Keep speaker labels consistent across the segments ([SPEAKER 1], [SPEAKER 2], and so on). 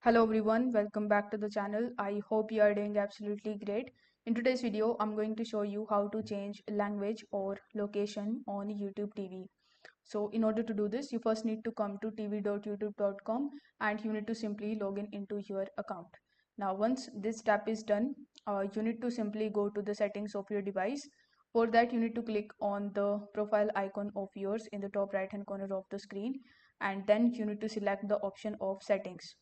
[SPEAKER 1] Hello everyone, welcome back to the channel. I hope you are doing absolutely great. In today's video, I'm going to show you how to change language or location on YouTube TV. So in order to do this, you first need to come to tv.youtube.com and you need to simply log in into your account. Now once this step is done, you need to simply go to the settings of your device. For that, you need to click on the profile icon of yours in the top right hand corner of the screen, and then you need to select the option of settings.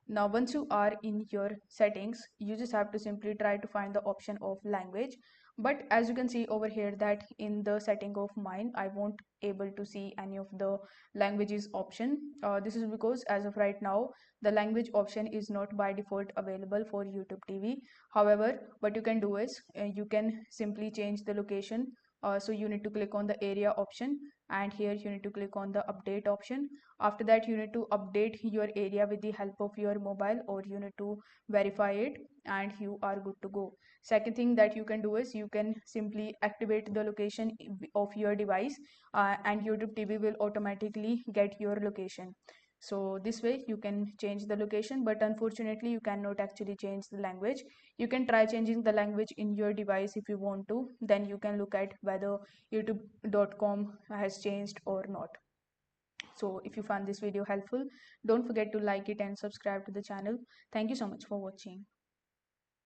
[SPEAKER 1] Now once you are in your settings, you just have to simply try to find the option of language. But as you can see over here that in the setting of mine, I won't able to see any of the languages option. This is because as of right now, the language option is not by default available for YouTube TV. However, what you can do is you can simply change the location. So you need to click on the area option, and here you need to click on the update option. After that, you need to update your area with the help of your mobile, or you need to verify it, and you are good to go. Second thing that you can do is you can simply activate the location of your device, and YouTube TV will automatically get your location. So this way you can change the location, but unfortunately you cannot actually change the language. You can try changing the language in your device if you want to. Then you can look at whether youtube.com has changed or not. So if you found this video helpful, don't forget to like it and subscribe to the channel. Thank you so much for watching.